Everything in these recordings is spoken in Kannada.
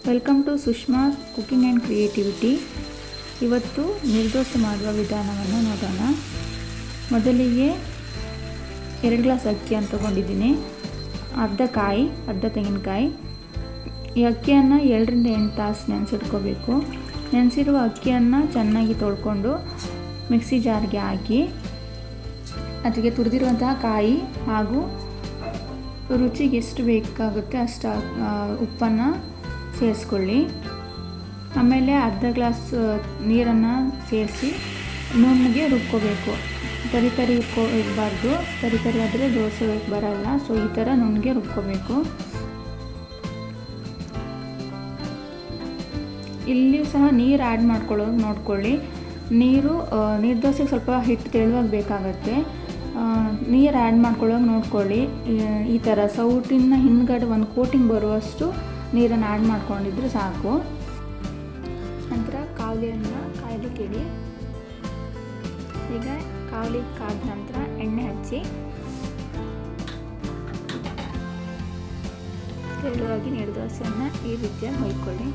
Welcome to Sushma cooking and creativity. ಇವತ್ತು ನಿರ್ದೋಸೆ ಮಾಡುವ ವಿಧಾನವನ್ನು ನೋಡೋಣ. ಮೊದಲಿಗೆ 2 ಗ್ಲಾಸ್ ಅಕ್ಕಿಯನ್ನು ತೊಗೊಂಡಿದ್ದೀನಿ, ಅರ್ಧ ತೆಂಗಿನಕಾಯಿ. ಈ ಅಕ್ಕಿಯನ್ನು 7 ರಿಂದ 8 ತಾಸು ನೆನೆಸಿಟ್ಕೋಬೇಕು. ನೆನೆಸಿರುವ ಅಕ್ಕಿಯನ್ನು ಚೆನ್ನಾಗಿ ತೊಳ್ಕೊಂಡು ಮಿಕ್ಸಿ ಜಾರ್ಗೆ ಹಾಕಿ ಅದಕ್ಕೆ ತುರಿದಿರುವಂತಹ ಕಾಯಿ ಹಾಗೂ ರುಚಿಗೆ ಎಷ್ಟು ಬೇಕಾಗುತ್ತೆ ಅಷ್ಟು ಉಪ್ಪನ್ನು ಸೇರಿಸ್ಕೊಳ್ಳಿ. ಆಮೇಲೆ ಅರ್ಧ ಗ್ಲಾಸ್ ನೀರನ್ನು ಸೇರಿಸಿ ನುಣ್ಣಗೆ ರುಬ್ಕೋಬೇಕು. ತರಿ ಇರಬಾರ್ದು, ತರಿ ಆದರೆ ದೋಸೆ ಬರಲ್ಲ. ಸೊ ಈ ಥರ ನುಣ್ಣಗೆ ರುಬ್ಕೋಬೇಕು. ಇಲ್ಲಿ ಸಹ ನೀರು ಆ್ಯಡ್ ಮಾಡ್ಕೊಳ್ಳೋದು ನೋಡ್ಕೊಳ್ಳಿ. ನೀರು ದೋಸೆಗೆ ಸ್ವಲ್ಪ ಹಿಟ್ಟು ತೆಳುವಾಗಿ ಬೇಕಾಗತ್ತೆ. ನೀರು ಆ್ಯಡ್ ಮಾಡ್ಕೊಳ್ಳೋಕೆ ನೋಡ್ಕೊಳ್ಳಿ. ಈ ಥರ ಸೌಟಿನ ಹಿಂದ್ಗಡೆ ಒಂದು ಕೋಟಿಂಗ್ ಬರುವಷ್ಟು ನೀರನ್ನು ಆ್ಯಡ್ ಮಾಡ್ಕೊಂಡಿದ್ರೆ ಸಾಕು. ನಂತರ ಕಾವಲಿಯನ್ನು ಕಾಯ್ಲಿಕ್ಕೆ ಇಡಿ. ಈಗ ಕಾವಲಿ ಕಾದ ನಂತರ ಎಣ್ಣೆ ಹಚ್ಚಿ ತೆಳುವಾಗಿ ನಿರ್ದೋಸೆಯನ್ನು ಈ ರೀತಿಯಾಗಿ ಹೊಯ್ಕೊಳ್ಳಿ.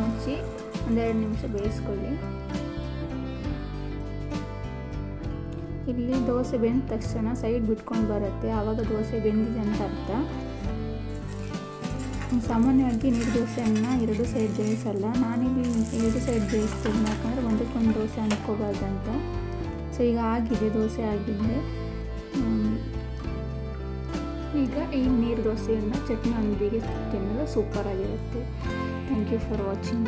ಮುಚ್ಚಿ 1-2 ನಿಮಿಷ ಬೇಯಿಸ್ಕೊಳ್ಳಿ. ಇಲ್ಲಿ ದೋಸೆ ಬೆಂದ ತಕ್ಷಣ ಸೈಡ್ ಬಿಟ್ಕೊಂಡು ಬರುತ್ತೆ, ಆವಾಗ ದೋಸೆ ಬೆಂದಿದೆ ಅಂತ ಅರ್ಥ. ಸಾಮಾನ್ಯವಾಗಿ ನಿರ್ದೋಸೆಯನ್ನು 2 ಸೈಡ್ ಬೇಯಿಸಲ್ಲ. ನಾನಿಲ್ಲಿ 2 ಸೈಡ್ ಬೇಯಿಸ್ತೀನಿ, ಯಾಕಂದರೆ ಒಂದಕ್ಕೊಂದು ದೋಸೆ ಅಂದ್ಕೋಬಾರ್ದಂತ. ಸೊ ಈಗ ಆಗಿದೆ, ದೋಸೆ ಆಗಿದೆ. ಈಗ ಈ ನೀರು ದೋಸೆಯನ್ನು ಚಟ್ನಿಯೊಂದಿಗೆ ತಿನ್ನಲು ಸೂಪರಾಗಿರುತ್ತೆ. Thank you for watching.